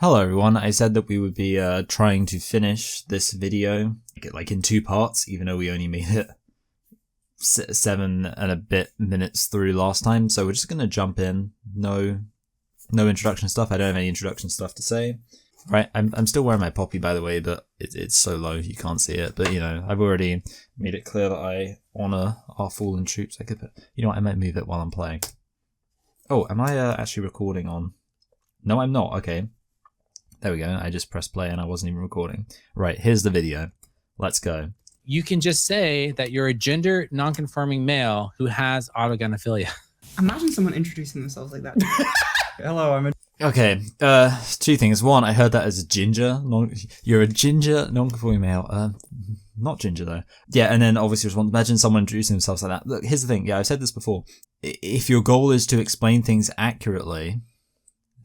Hello everyone, I said that we would be trying to finish this video like in 2 parts, even though we only made it 7 and a bit minutes through last time, so we're just going to jump in. No introduction stuff. I don't have any introduction stuff to say. Right, I'm still wearing my poppy, by the way, but it's so low you can't see it. But, you know, I've already made it clear that I honour our fallen troops. I could put, you know what, I might move it while I'm playing. Oh, am I actually recording on? No, I'm not. Okay. There we go. I just pressed play and I wasn't even recording. Right, here's the video. Let's go. You can just say that you're a gender non-conforming male who has autogynephilia. Imagine someone introducing themselves like that. Hello, I'm a... Okay, 2 things. One, I heard that as a ginger. You're a ginger non-conforming male. Not ginger though. Yeah, and then obviously imagine someone introducing themselves like that. Look, here's the thing. Yeah, I've said this before. If your goal is to explain things accurately,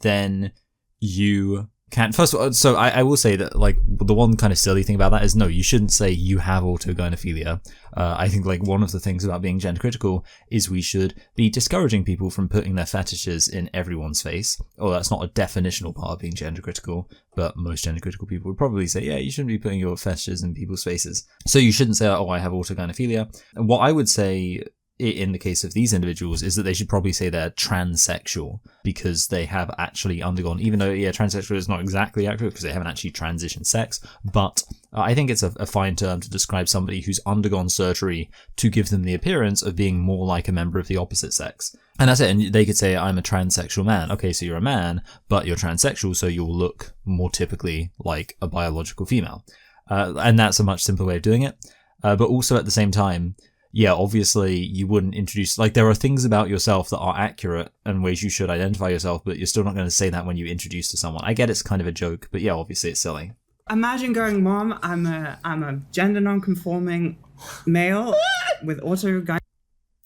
then you can. First of all, so I will say that, like, the one kind of silly thing about that is, no, you shouldn't say you have autogynephilia. I think, like, one of the things about being gender critical is we should be discouraging people from putting their fetishes in everyone's face. Oh, that's not a definitional part of being gender critical, but most gender critical people would probably say, yeah, you shouldn't be putting your fetishes in people's faces. So you shouldn't say, oh, I have autogynephilia. And what I would say in the case of these individuals is that they should probably say they're transsexual, because they have actually undergone, even though, yeah, transsexual is not exactly accurate because they haven't actually transitioned sex, but I think it's a fine term to describe somebody who's undergone surgery to give them the appearance of being more like a member of the opposite sex. And that's it. And they could say, I'm a transsexual man. Okay, so you're a man, but you're transsexual, so you'll look more typically like a biological female. And that's a much simpler way of doing it. But also at the same time, yeah, obviously you wouldn't introduce, like, there are things about yourself that are accurate and ways you should identify yourself, but you're still not going to say that when you introduce to someone. I get it's kind of a joke, but yeah, obviously it's silly. Imagine going, Mom, I'm a gender non-conforming male with autogynephilia.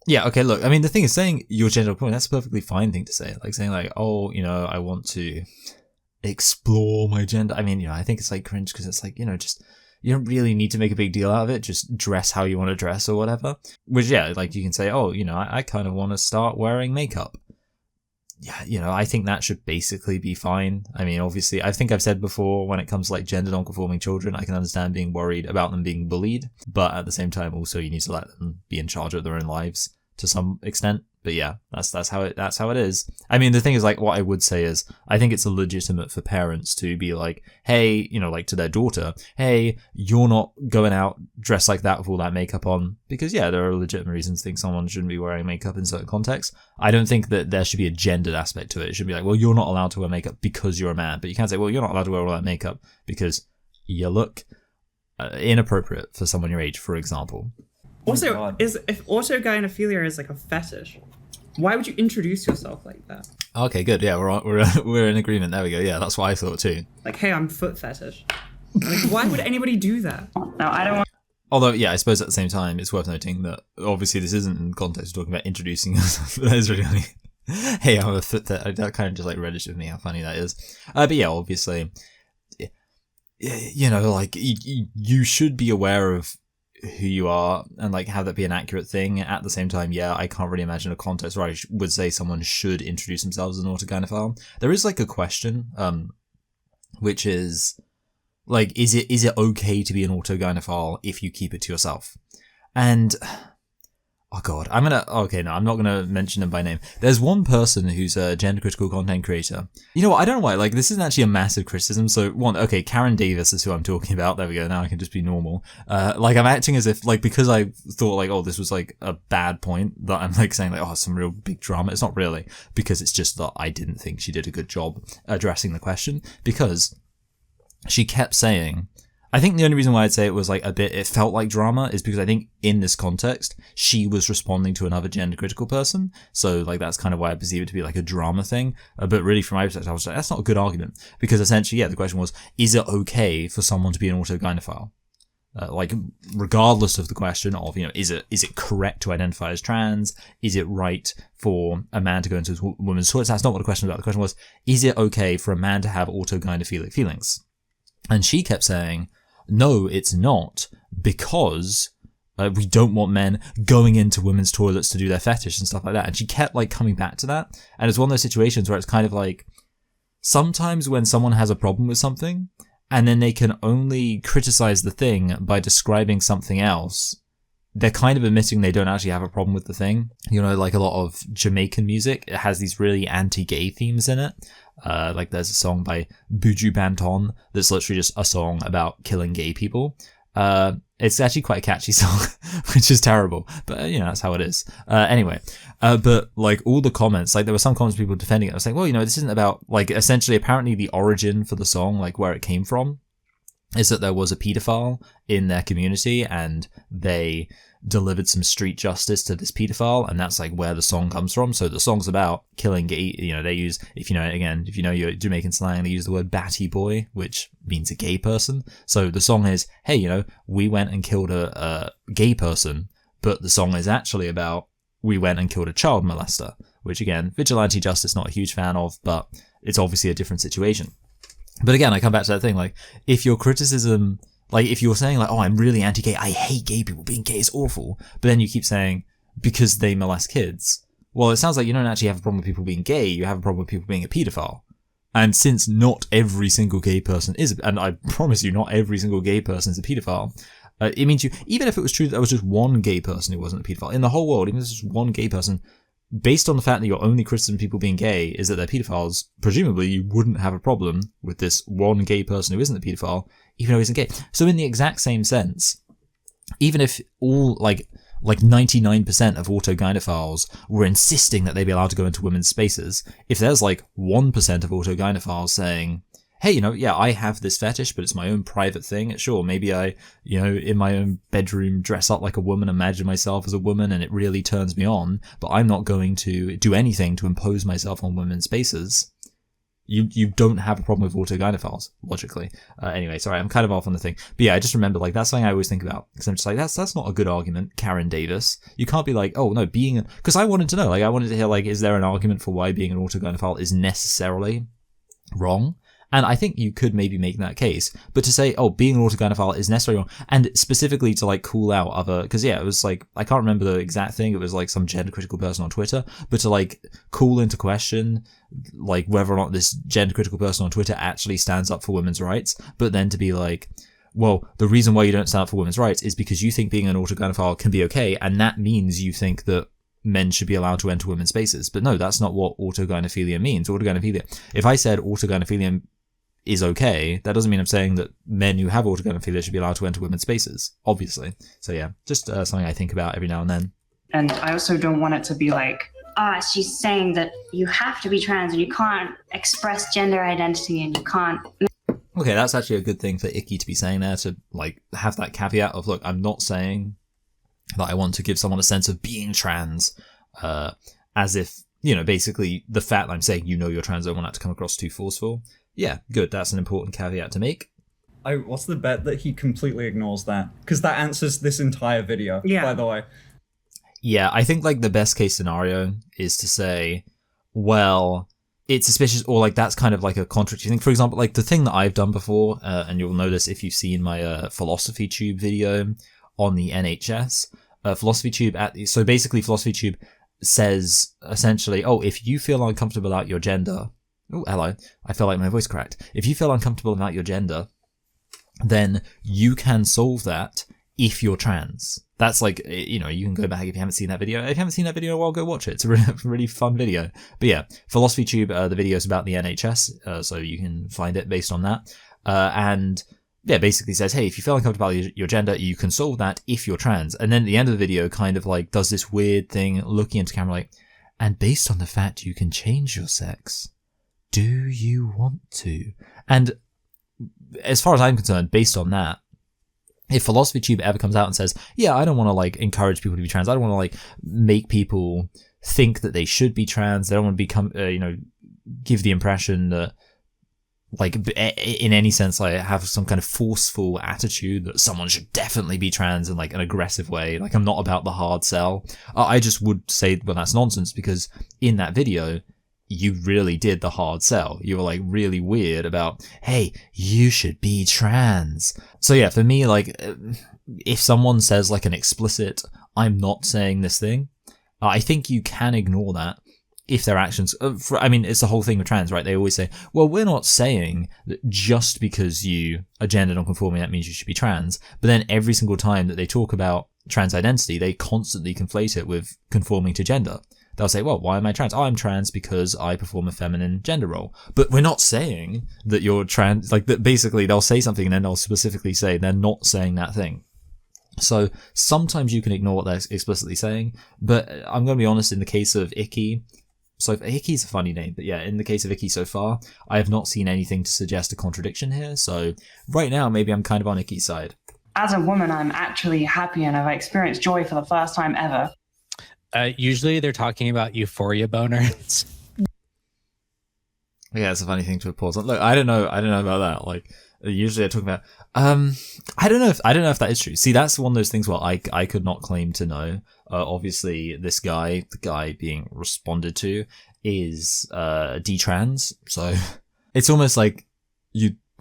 Yeah, okay, look, I mean, the thing is, saying your gender non-conforming, that's a perfectly fine thing to say. Like saying, like, oh, you know, I want to explore my gender. I mean, you know, I think it's like cringe because it's like, you know, just, you don't really need to make a big deal out of it. Just dress how you want to dress or whatever. Which, yeah, like you can say, oh, you know, I kind of want to start wearing makeup. Yeah, you know, I think that should basically be fine. I mean, obviously, I think I've said before, when it comes to like gender non-conforming children, I can understand being worried about them being bullied. But at the same time, also, you need to let them be in charge of their own lives to some extent. But yeah, that's how it is. I mean, the thing is, like, what I would say is, I think it's legitimate for parents to be like, hey, you know, like to their daughter, hey, you're not going out dressed like that with all that makeup on, because yeah, there are legitimate reasons to think someone shouldn't be wearing makeup in certain contexts. I don't think that there should be a gendered aspect to it. It should be like, well, you're not allowed to wear makeup because you're a man, but you can't say, well, you're not allowed to wear all that makeup because you look inappropriate for someone your age, for example. Also, if autogynephilia is like a fetish, why would you introduce yourself like that? Okay, good. Yeah, we're in agreement. There we go. Yeah, that's what I thought too. Like, hey, I'm foot fetish. Like, why would anybody do that? No, I don't want. Although, yeah, I suppose at the same time, it's worth noting that obviously this isn't in context of talking about introducing yourself. That is really funny. Hey, I'm a foot fetish. That kind of just like registered with me how funny that is. But yeah, obviously, you know, like you should be aware of who you are and like have that be an accurate thing. At the same time, yeah, I can't really imagine a context where I would say someone should introduce themselves as an autogynephile. There is like a question, which is like, is it okay to be an autogynephile if you keep it to yourself? And oh god, I'm not gonna mention them by name. There's one person who's a gender critical content creator. You know what, I don't know why, like, this isn't actually a massive criticism. So one, okay, Karen Davis is who I'm talking about. There we go, now I can just be normal. Like, I'm acting as if, like, because I thought like, oh, this was like a bad point, that I'm like saying like, oh, some real big drama. It's not really, because it's just that I didn't think she did a good job addressing the question, because she kept saying, I think the only reason why I'd say it was like it felt like drama is because I think in this context, she was responding to another gender critical person. So like, that's kind of why I perceive it to be like a drama thing. But really from my perspective, I was like, that's not a good argument, because essentially, yeah, the question was, is it okay for someone to be an autogynephile? Like, regardless of the question of, you know, is it correct to identify as trans? Is it right for a man to go into a woman's toilet? That's not what the question was about. The question was, is it okay for a man to have autogynephilic feelings? And she kept saying, no, it's not, because we don't want men going into women's toilets to do their fetish and stuff like that. And she kept like coming back to that. And it's one of those situations where it's kind of like, sometimes when someone has a problem with something, and then they can only criticize the thing by describing something else, they're kind of admitting they don't actually have a problem with the thing. You know, like a lot of Jamaican music, it has these really anti-gay themes in it. Like there's a song by Buju Banton that's literally just a song about killing gay people. It's actually quite a catchy song, which is terrible, but you know, that's how it is. Anyway, but like all the comments, like there were some comments people defending it. I was like, well, you know, this isn't about, like, essentially apparently the origin for the song, like where it came from, is that there was a pedophile in their community and they delivered some street justice to this pedophile, and that's like where the song comes from. So the song's about killing gay, you know, they use, if you know your Jamaican slang, they use the word batty boy, which means a gay person. So the song is, hey, you know, we went and killed a gay person, but the song is actually about we went and killed a child molester, which again, vigilante justice, not a huge fan of, but it's obviously a different situation. But again, I come back to that thing, like, if your criticism, like, if you're saying, like, oh, I'm really anti-gay, I hate gay people, being gay is awful, but then you keep saying, because they molest kids, well, it sounds like you don't actually have a problem with people being gay, you have a problem with people being a pedophile. And since not every single gay person is, and I promise you, not every single gay person is a pedophile, it means you, even if it was true that there was just one gay person who wasn't a pedophile, in the whole world, even if there's just one gay person, based on the fact that your only criticism of people being gay is that they're pedophiles, presumably you wouldn't have a problem with this one gay person who isn't a pedophile, even though he isn't gay. So in the exact same sense, even if all, like 99% of autogynephiles were insisting that they be allowed to go into women's spaces, if there's like 1% of autogynephiles saying, hey, you know, yeah, I have this fetish, but it's my own private thing. Sure, maybe I, you know, in my own bedroom dress up like a woman, imagine myself as a woman, and it really turns me on, but I'm not going to do anything to impose myself on women's spaces. You don't have a problem with autogynephiles, logically. Anyway, sorry, I'm kind of off on the thing. But yeah, I just remember, like, that's something I always think about. Because I'm just like, that's not a good argument, Karen Davis. You can't be like, oh, no, because I wanted to know, like, I wanted to hear, like, is there an argument for why being an autogynephile is necessarily wrong? And I think you could maybe make that case, but to say, oh, being an autogynephile is necessarily wrong, and specifically to like call out other, because yeah, it was like, I can't remember the exact thing, it was like some gender critical person on Twitter, but to like call into question like whether or not this gender critical person on Twitter actually stands up for women's rights, but then to be like, well, the reason why you don't stand up for women's rights is because you think being an autogynephile can be okay, and that means you think that men should be allowed to enter women's spaces. But no, that's not what autogynephilia means. If I said autogynephilia is okay, that doesn't mean I'm saying that men who have autogynephilia should be allowed to enter women's spaces, obviously. So yeah, just something I think about every now and then. And I also don't want it to be like, she's saying that you have to be trans and you can't express gender identity and you can't. Okay, that's actually a good thing for Icky to be saying there, to like have that caveat of, look, I'm not saying that I want to give someone a sense of being trans, as if, you know, basically the fact that I'm saying, you know, you're trans, I don't want that to come across too forceful. Yeah, good. That's an important caveat to make. What's the bet that he completely ignores that? Because that answers this entire video, by the way. Yeah, I think like the best case scenario is to say, well, it's suspicious, or like that's kind of like a contradictory thing. For example, like the thing that I've done before, and you'll notice if you've seen my Philosophy Tube video on the NHS, Philosophy Tube so basically Philosophy Tube says essentially, oh, if you feel uncomfortable about your gender, oh, hello, I feel like my voice cracked. If you feel uncomfortable about your gender, then you can solve that if you're trans. That's like, you know, you can go back if you haven't seen that video. If you haven't seen that video in a while, go watch it. It's a really fun video. But yeah, Philosophy Tube, the video is about the NHS, so you can find it based on that. And yeah, basically says, hey, if you feel uncomfortable about your gender, you can solve that if you're trans. And then at the end of the video kind of like does this weird thing looking into camera like, and based on the fact you can change your sex, do you want to? And as far as I'm concerned, based on that, if Philosophy Tube ever comes out and says, yeah, I don't want to like encourage people to be trans, I don't want to like make people think that they should be trans, they don't want to become, you know, give the impression that like in any sense I have some kind of forceful attitude that someone should definitely be trans in like an aggressive way, like I'm not about the hard sell, I just would say, well, that's nonsense, because in that video you really did the hard sell. You were like really weird about, hey, you should be trans. So yeah, for me, like if someone says like an explicit, I'm not saying this thing, I think you can ignore that if their actions, I mean, it's the whole thing with trans, right? They always say, well, we're not saying that just because you are gender non-conforming, that means you should be trans. But then every single time that they talk about trans identity, they constantly conflate it with conforming to gender. They'll say, well, why am I trans? Oh, I'm trans because I perform a feminine gender role. But we're not saying that you're trans, like that. Basically, they'll say something and then they'll specifically say they're not saying that thing. So sometimes you can ignore what they're explicitly saying, but I'm going to be honest, in the case of Icky, so Icky's a funny name, but yeah, in the case of Icky so far, I have not seen anything to suggest a contradiction here. So right now, maybe I'm kind of on Icky's side. As a woman, I'm actually happy and I've experienced joy for the first time ever. Usually they're talking about euphoria boners. Yeah, it's a funny thing to pause on. Look, I don't know about that. Like, usually they're talking about, I don't know if that is true. See, that's one of those things where I could not claim to know. Obviously, the guy being responded to is detrans, so it's almost like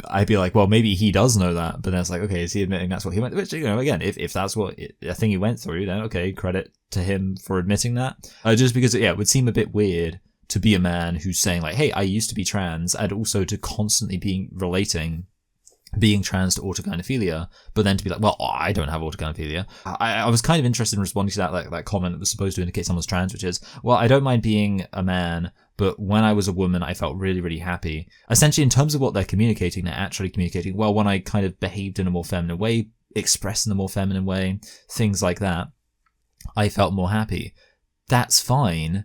I'd be like, well, maybe he does know that, but then it's like, okay, is he admitting that's what he went? Which, you know, again, if that's what a thing he went through, then okay, credit to him for admitting that. Just because, yeah, it would seem a bit weird to be a man who's saying like, hey, I used to be trans, and also to constantly relating being trans to autogynephilia, but then to be like, well, I don't have autogynephilia. I was kind of interested in responding to that comment that was supposed to indicate someone's trans, which is, well, I don't mind being a man, but when I was a woman, I felt really, really happy. Essentially, in terms of what they're communicating, they're actually communicating, well, when I kind of behaved in a more feminine way, expressed in a more feminine way, things like that, I felt more happy. That's fine.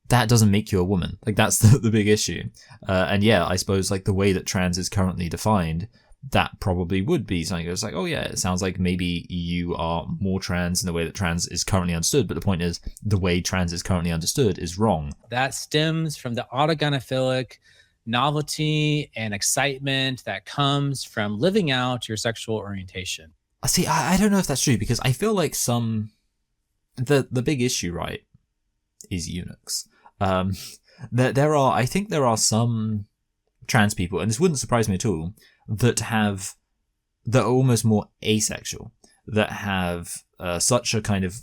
That doesn't make you a woman. Like, that's the big issue. And yeah, I suppose like the way that trans is currently defined, that probably would be something that's like, oh yeah, it sounds like maybe you are more trans in the way that trans is currently understood. But the point is, the way trans is currently understood is wrong. That stems from the autogynephilic novelty and excitement that comes from living out your sexual orientation. See, I don't know if that's true, because I feel like the big issue, right, is eunuchs. There are some trans people, and this wouldn't surprise me at all, that are almost more asexual, that have such a kind of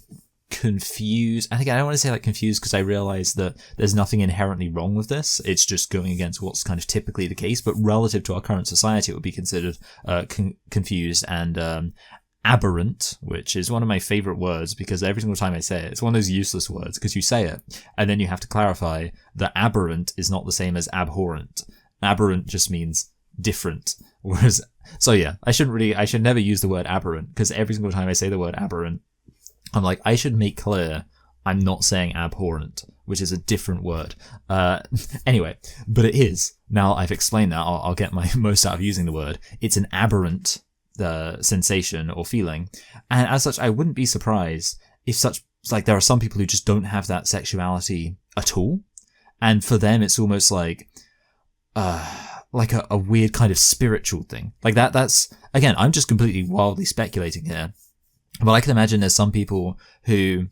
confused, I don't want to say like confused, because I realize that there's nothing inherently wrong with this, it's just going against what's kind of typically the case, but relative to our current society, it would be considered confused and aberrant, which is one of my favorite words, because every single time I say it, it's one of those useless words, because you say it, and then you have to clarify that aberrant is not the same as abhorrent. Aberrant just means different. Whereas, so yeah, I should never use the word aberrant, because every single time I say the word aberrant, I'm like, I should make clear I'm not saying abhorrent, which is a different word. Anyway, but it is. Now I've explained that, I'll get my most out of using the word. It's an aberrant sensation or feeling. And as such, I wouldn't be surprised if there are some people who just don't have that sexuality at all. And for them, it's almost like a weird kind of spiritual thing. Like that's, again, I'm just completely wildly speculating here. But I can imagine there's some people who,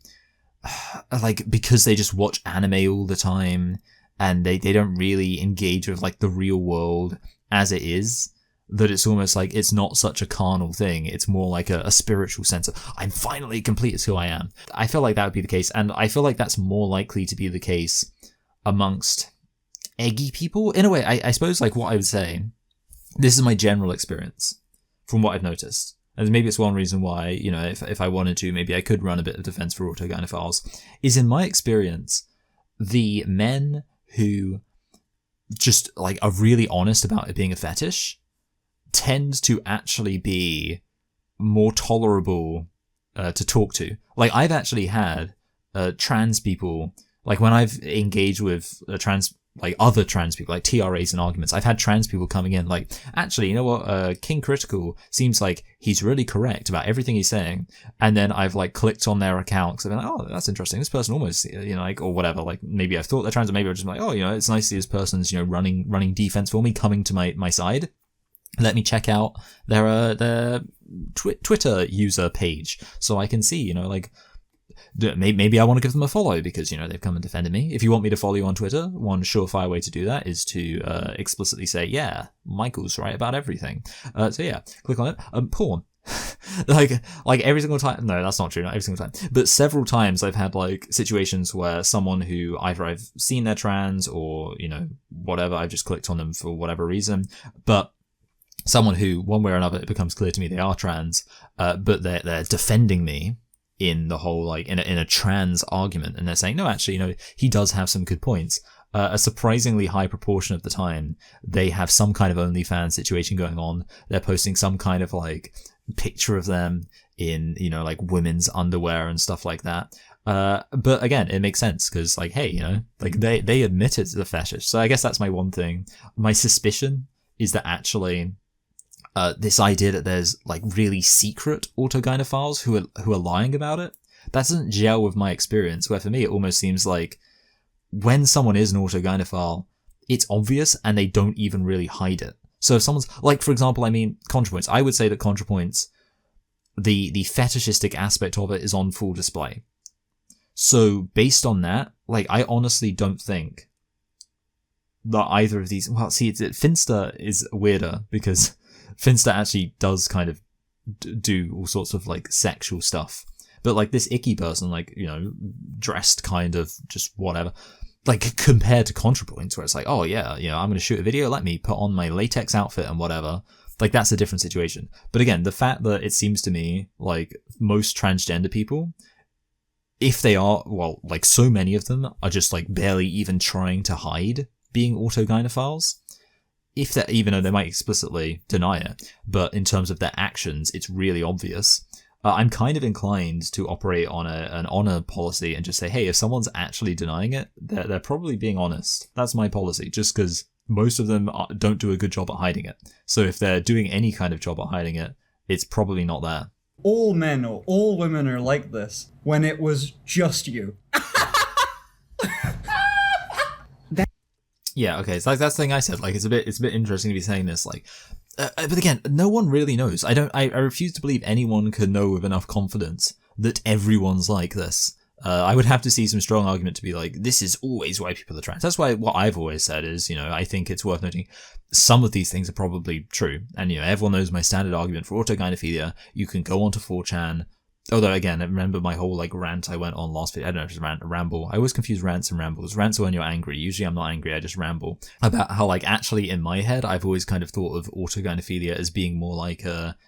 like, because they just watch anime all the time and they don't really engage with like the real world as it is, that it's almost like it's not such a carnal thing. It's more like a spiritual sense of, I'm finally complete as who I am. I feel like that would be the case. And I feel like that's more likely to be the case amongst eggy people. In a way, I suppose like what I would say, this is my general experience from what I've noticed. And maybe it's one reason why, you know, if I wanted to, maybe I could run a bit of defense for autogynephiles, is in my experience, the men who just like are really honest about it being a fetish tend to actually be more tolerable to talk to. Like, I've actually had trans people, like when I've engaged with other trans people, like TRAs and arguments, I've had trans people coming in like, actually, you know what, King Critical seems like he's really correct about everything he's saying. And then I've like clicked on their account because I've been like, oh, that's interesting. This person almost, you know, like, or whatever, like maybe I've thought they're trans, or maybe I'm just like, oh, you know, it's nice to see this person's, you know, running defense for me, coming to my side. Let me check out their Twitter user page so I can see, you know, like, maybe I want to give them a follow because, you know, they've come and defended me. If you want me to follow you on Twitter, one surefire way to do that is to explicitly say, yeah, Michael's right about everything. So yeah, click on it. Porn. like every single time. No, that's not true. Not every single time, but several times I've had like situations where someone who either I've seen they're trans or whatever, I've just clicked on them for whatever reason, but someone who one way or another it becomes clear to me they are trans, but they're defending me in the whole like in a trans argument, and they're saying no, actually, he does have some good points. A surprisingly high proportion of the time, they have some kind of OnlyFans situation going on. They're posting some kind of like picture of them in, like women's underwear and stuff like that. But again, it makes sense because like, hey, like they admitted to the fetish. So I guess that's my one thing. My suspicion is that actually, this idea that there's like really secret autogynephiles who are lying about it, that doesn't gel with my experience, where for me, it almost seems like when someone is an autogynephile, it's obvious and they don't even really hide it. So if someone's like, for example, ContraPoints, I would say that ContraPoints, the fetishistic aspect of it is on full display. So based on that, like, I honestly don't think that either of these, well, see, Finsta is weirder because Finsta actually does kind of do all sorts of like sexual stuff. But like this icky person, like, dressed kind of just whatever, like compared to ContraPoints where it's like, oh yeah, I'm going to shoot a video, let me put on my latex outfit and whatever. Like that's a different situation. But again, the fact that it seems to me like most transgender people, if they are, well, like so many of them are just like barely even trying to hide being autogynephiles. If that, even though they might explicitly deny it, but in terms of their actions, it's really obvious. I'm kind of inclined to operate on an honor policy and just say, hey, if someone's actually denying it, they're probably being honest. That's my policy, just because most of them don't do a good job at hiding it. So if they're doing any kind of job at hiding it, it's probably not there. All men or all women are like this when it was just you. Yeah, okay, so that's the thing I said. Like, it's a bit interesting to be saying this. Like, but again, no one really knows. I refuse to believe anyone could know with enough confidence that everyone's like this. I would have to see some strong argument to be like, this is always why people are trans. That's why what I've always said is, I think it's worth noting some of these things are probably true. And, everyone knows my standard argument for autogynephilia. You can go onto 4chan. Although, again, I remember my whole, like, rant I went on last video. I don't know if it's rant or ramble. I always confuse rants and rambles. Rants are when you're angry. Usually I'm not angry, I just ramble. About how, like, actually in my head, I've always kind of thought of autogynephilia as being more like a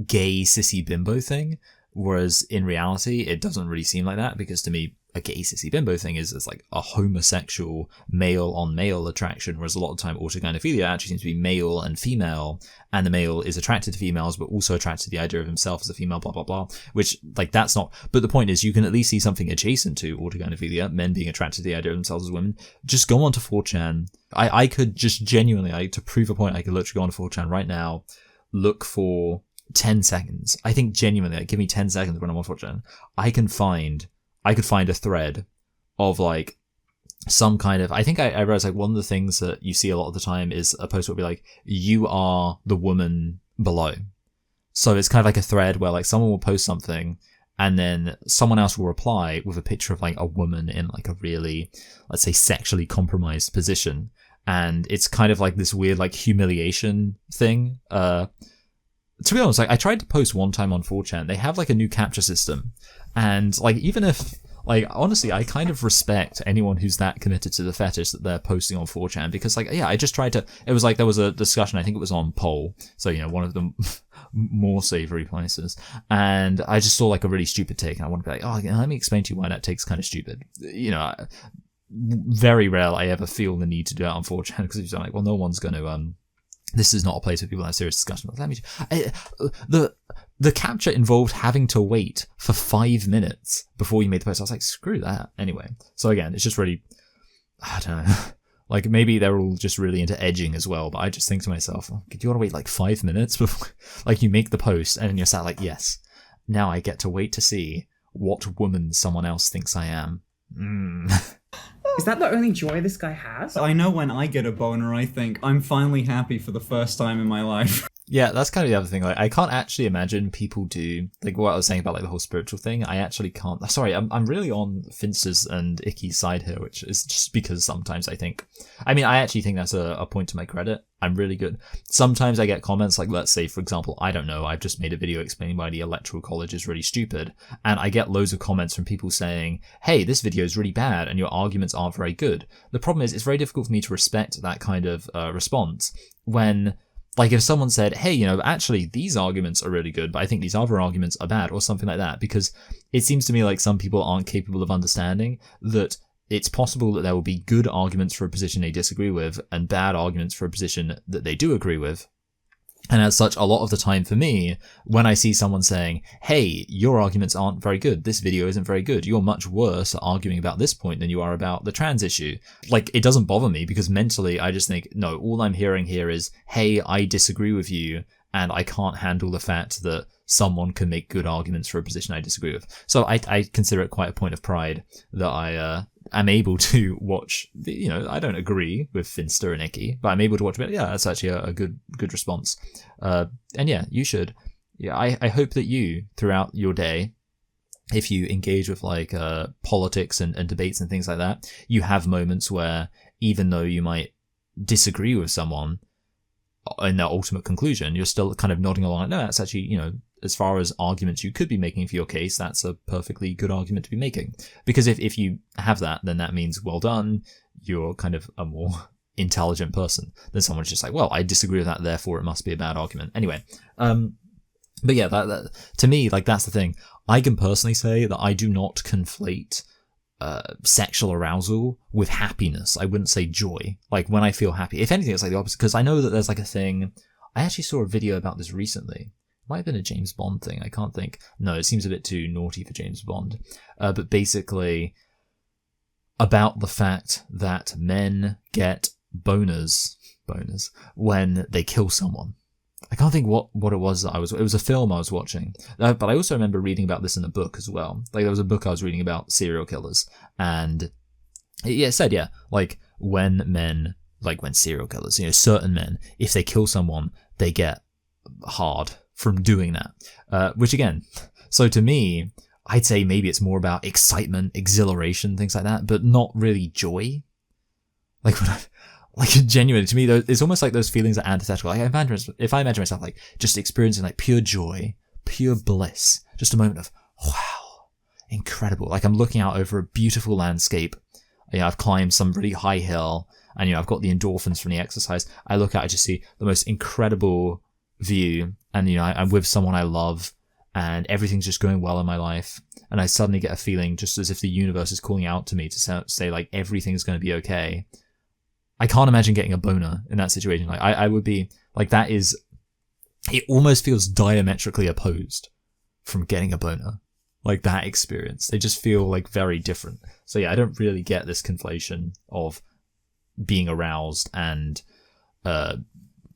gay, sissy bimbo thing. Whereas in reality, it doesn't really seem like that, because to me, a gay, sissy bimbo thing is like a homosexual male-on-male attraction, whereas a lot of the time autogynephilia actually seems to be male and female, and the male is attracted to females, but also attracted to the idea of himself as a female, blah, blah, blah, which, like, that's not... But the point is, you can at least see something adjacent to autogynephilia, men being attracted to the idea of themselves as women. Just go onto 4chan. I could just genuinely, to prove a point, I could literally go onto 4chan right now, look for 10 seconds. I think genuinely, like, give me 10 seconds when I'm on 4chan. I could find a thread of like some kind of, I think I realized like one of the things that you see a lot of the time is a post will be like, you are the woman below. So it's kind of like a thread where like someone will post something and then someone else will reply with a picture of like a woman in like a really, let's say, sexually compromised position. And it's kind of like this weird like humiliation thing. To be honest, like I tried to post one time on 4chan. They have like a new capture system. And like, even if, like, honestly, I kind of respect anyone who's that committed to the fetish that they're posting on 4chan, because like, yeah, I just tried to, it was like, there was a discussion, I think it was on Poll. So, one of the more savory places. And I just saw like a really stupid take and I want to be like, oh, let me explain to you why that take's kind of stupid. Very rare I ever feel the need to do that on 4chan, because it's like, well, no one's going to, this is not a place where people have serious discussion. Let me. The capture involved having to wait for 5 minutes before you made the post. I was like, screw that. Anyway, so again, it's just really, I don't know. Like maybe they're all just really into edging as well. But I just think to myself, do you want to wait like 5 minutes before, like, you make the post and then you're sat like, yes, now I get to wait to see what woman someone else thinks I am. Is that the only joy this guy has? I know when I get a boner, I think, I'm finally happy for the first time in my life. Yeah, that's kind of the other thing. Like, I can't actually imagine people do like what I was saying about like the whole spiritual thing. I actually can't. Sorry, I'm really on Finster's and Icky's side here, which is just because sometimes I think, I mean, I actually think that's a point to my credit. I'm really good. Sometimes I get comments like, let's say, for example, I don't know, I've just made a video explaining why the Electoral College is really stupid, and I get loads of comments from people saying, hey, this video is really bad and your arguments aren't very good. The problem is it's very difficult for me to respect that kind of response when, like, if someone said, hey, you know, actually these arguments are really good, but I think these other arguments are bad, or something like that, because it seems to me like some people aren't capable of understanding that it's possible that there will be good arguments for a position they disagree with and bad arguments for a position that they do agree with. And as such, a lot of the time for me, when I see someone saying, hey, your arguments aren't very good, this video isn't very good, you're much worse at arguing about this point than you are about the trans issue. Like, it doesn't bother me because mentally I just think, no, all I'm hearing here is, hey, I disagree with you and I can't handle the fact that someone can make good arguments for a position I disagree with. So I consider it quite a point of pride that I am able to watch, you know, I don't agree with Finster and Icky, but I'm able to watch it. Yeah, that's actually a good response. And yeah, you should. Yeah, I hope that you, throughout your day, if you engage with like politics and debates and things like that, you have moments where even though you might disagree with someone in their ultimate conclusion, you're still kind of nodding along. No, that's actually, you know, as far as arguments you could be making for your case, that's a perfectly good argument to be making. Because if you have that, then that means, well done, you're kind of a more intelligent person than someone's just like, well, I disagree with that, therefore it must be a bad argument. Anyway, but yeah, that to me, like, that's the thing. I can personally say that I do not conflate sexual arousal with happiness. I wouldn't say joy. Like, when I feel happy, if anything, it's like the opposite, because I know that there's like a thing. I actually saw a video about this recently. It might have been a James Bond thing. I can't think. No, it seems a bit too naughty for James Bond. But basically about the fact that men get boners when they kill someone. I can't think what it was that it was a film I was watching. But I also remember reading about this in a book as well. Like, there was a book I was reading about serial killers, and it said, yeah, like, when serial killers, you know, certain men, if they kill someone, they get hard from doing that. Which again, so to me, I'd say maybe it's more about excitement, exhilaration, things like that, but not really joy. Like, genuinely, to me, it's almost like those feelings are antithetical. Like, if I imagine myself like just experiencing like pure joy, pure bliss, just a moment of wow, incredible. Like, I'm looking out over a beautiful landscape. You know, I've climbed some really high hill, and you know, I've got the endorphins from the exercise. I look out, I just see the most incredible view, and you know, I'm with someone I love, and everything's just going well in my life, and I suddenly get a feeling just as if the universe is calling out to me to say like everything's going to be okay. I can't imagine getting a boner in that situation. Like, I would be like, that is, it almost feels diametrically opposed from getting a boner. Like, that experience, they just feel like very different. So yeah, I don't really get this conflation of being aroused and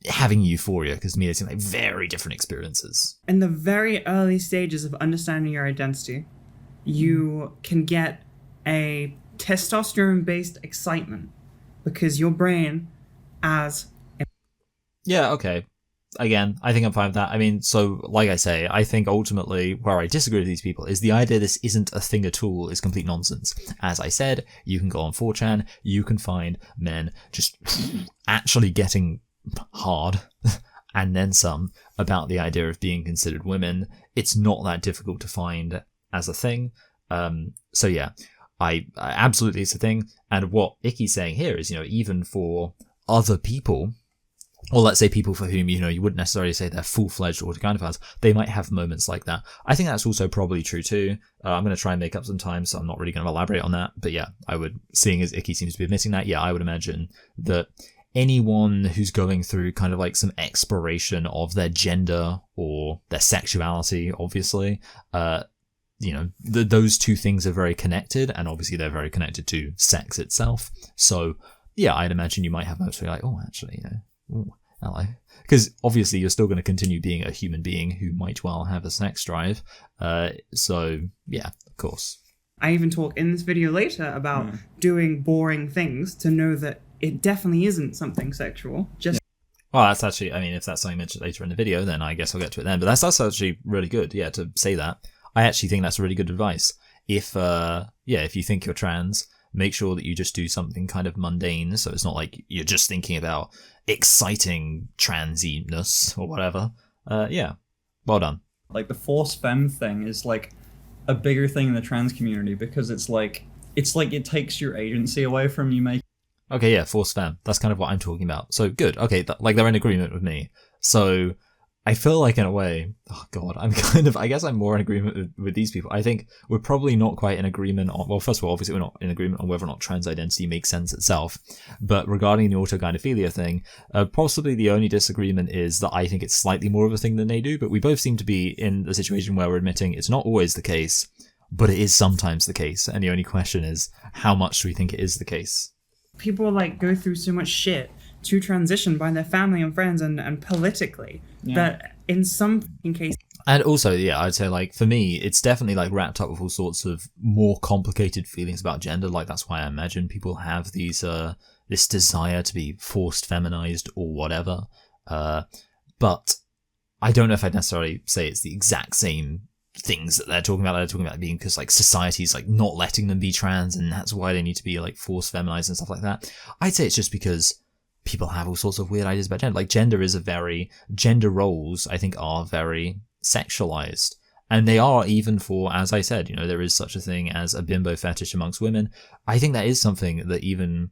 having euphoria, because to me they seem like very different experiences. In the very early stages of understanding your identity, you can get a testosterone-based excitement because your brain Yeah, okay. Again, I think I'm fine with that. I mean, so, like I say, I think ultimately where I disagree with these people is the idea this isn't a thing at all is complete nonsense. As I said, you can go on 4chan, you can find men just actually getting hard and then some about the idea of being considered women. It's not that difficult to find as a thing. So yeah, I absolutely, it's a thing. And what Icky's saying here is, you know, even for other people, or let's say people for whom, you know, you wouldn't necessarily say they're full-fledged autogynephiles, they might have moments like that. I think that's also probably true too. I'm going to try and make up some time, so I'm not really going to elaborate on that. But yeah, I would, seeing as Icky seems to be admitting that, yeah, I would imagine that anyone who's going through kind of like some exploration of their gender or their sexuality, obviously, you know, those two things are very connected, and obviously they're very connected to sex itself. So yeah, I'd imagine you might have moments where you're like, oh, actually, you know, ooh, hello. Because obviously you're still going to continue being a human being who might well have a sex drive. So yeah, of course. I even talk in this video later about doing boring things to know that it definitely isn't something sexual. Just Well, that's actually, I mean, if that's something mentioned later in the video, then I guess I'll get to it then. But that's actually really good, yeah, to say that. I actually think that's really good advice. If you think you're trans, make sure that you just do something kind of mundane, so it's not like you're just thinking about exciting transiness or whatever. Yeah, well done. Like the force femme thing is like a bigger thing in the trans community because it's like it takes your agency away from you making. Okay, yeah, force femme. That's kind of what I'm talking about. So good. Okay, like they're in agreement with me. So I feel like in a way, oh god, I guess I'm more in agreement with these people. I think we're probably not quite in agreement on, well, first of all, obviously we're not in agreement on whether or not trans identity makes sense itself. But regarding the autogynephilia thing, possibly the only disagreement is that I think it's slightly more of a thing than they do, but we both seem to be in the situation where we're admitting it's not always the case, but it is sometimes the case. And the only question is, how much do we think it is the case? People like go through so much shit to transition by their family and friends and politically that in some cases. And also, yeah, I'd say like for me, it's definitely like wrapped up with all sorts of more complicated feelings about gender. Like that's why I imagine people have these this desire to be forced feminized or whatever. But I don't know if I'd necessarily say it's the exact same things that they're talking about. They're talking about being because like society's like not letting them be trans, and that's why they need to be like forced feminized and stuff like that. I'd say it's just because people have all sorts of weird ideas about gender. Like gender roles, I think, are very sexualized. And they are even for, as I said, there is such a thing as a bimbo fetish amongst women. I think that is something that even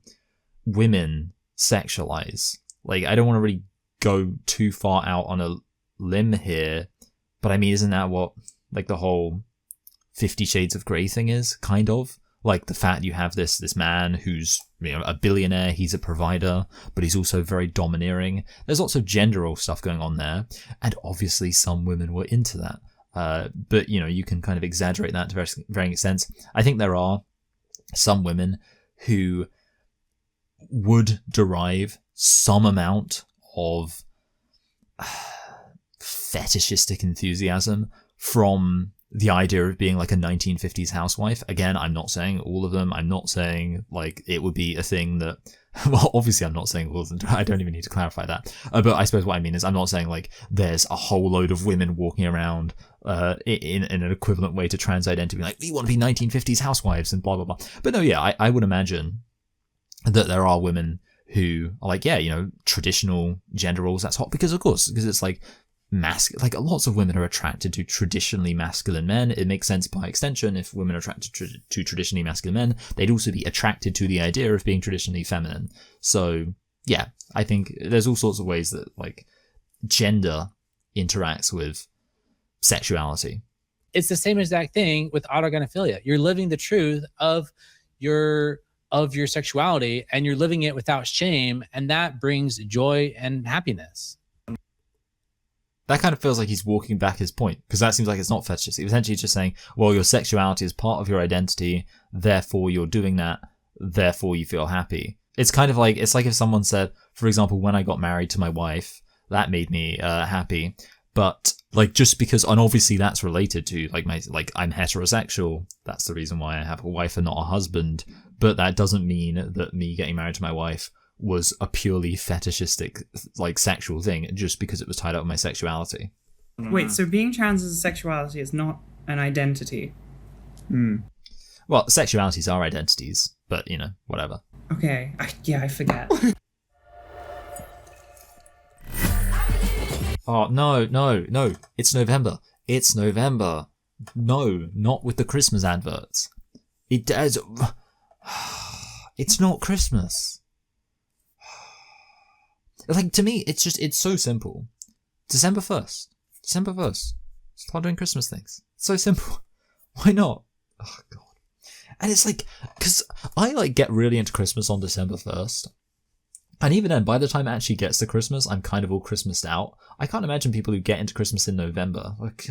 women sexualize. Like, I don't want to really go too far out on a limb here, but I mean, isn't that what, like, the whole 50 Shades of Grey thing is, kind of? Like, the fact you have this man who's, a billionaire, he's a provider, but he's also very domineering. There's lots of gender role stuff going on there, and obviously some women were into that. But, you can kind of exaggerate that to varying extents. I think there are some women who would derive some amount of fetishistic enthusiasm from the idea of being like a 1950s housewife. Again, I'm not saying all of them. I'm not saying like it would be a thing that, well, obviously I'm not saying all of them. I don't even need to clarify that. But I suppose what I mean is I'm not saying like there's a whole load of women walking around in an equivalent way to trans identity, like we want to be 1950s housewives and blah, blah, blah. But no, yeah, I would imagine that there are women who are like, yeah, traditional gender roles, that's hot because it's like like lots of women are attracted to traditionally masculine men. It makes sense by extension. If women are attracted to traditionally masculine men, they'd also be attracted to the idea of being traditionally feminine. So yeah, I think there's all sorts of ways that like gender interacts with sexuality. It's the same exact thing with autogynephilia. You're living the truth of your sexuality, and you're living it without shame, and that brings joy and happiness. That kind of feels like he's walking back his point, because that seems like it's not fetishist. He's essentially just saying, well, your sexuality is part of your identity, therefore you're doing that, therefore you feel happy. It's kind of like, it's like if someone said, for example, when I got married to my wife, that made me happy. But like, just because, and obviously that's related to like I'm heterosexual. That's the reason why I have a wife and not a husband. But that doesn't mean that me getting married to my wife was a purely fetishistic, like sexual thing, just because it was tied up with my sexuality. Wait, so being trans as a sexuality is not an identity? Well, sexualities are identities, but whatever. Okay, I forget. Oh, no. It's November. No, not with the Christmas adverts. It does. It's not Christmas. Like, to me, it's so simple. December 1st. Start doing Christmas things. It's so simple. Why not? Oh, God. And it's like, because I like get really into Christmas on December 1st. And even then, by the time it actually gets to Christmas, I'm kind of all Christmased out. I can't imagine people who get into Christmas in November. Like,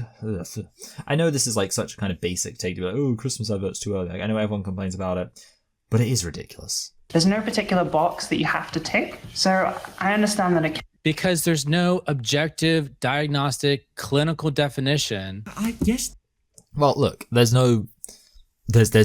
I know this is like such a kind of basic take to be like, oh, Christmas adverts too early. Like, I know everyone complains about it, but it is ridiculous. There's no particular box that you have to tick. So I understand that because there's no objective, diagnostic, clinical definition. Yes. Well, look, there's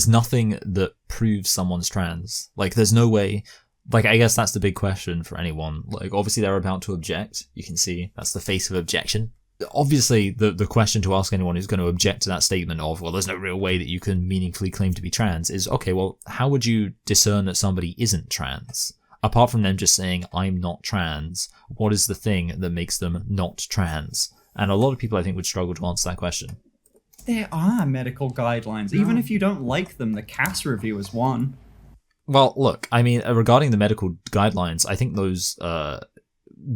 nothing that proves someone's trans. Like, there's no way like, I guess that's the big question for anyone. Like, obviously they're about to object. You can see that's the face of objection. Obviously, the question to ask anyone who's going to object to that statement of, well, there's no real way that you can meaningfully claim to be trans is, okay, well, how would you discern that somebody isn't trans? Apart from them just saying, I'm not trans, what is the thing that makes them not trans? And a lot of people, I think, would struggle to answer that question. There are medical guidelines. Even if you don't like them, the CAS review is one. Well, look, I mean, regarding the medical guidelines, I think those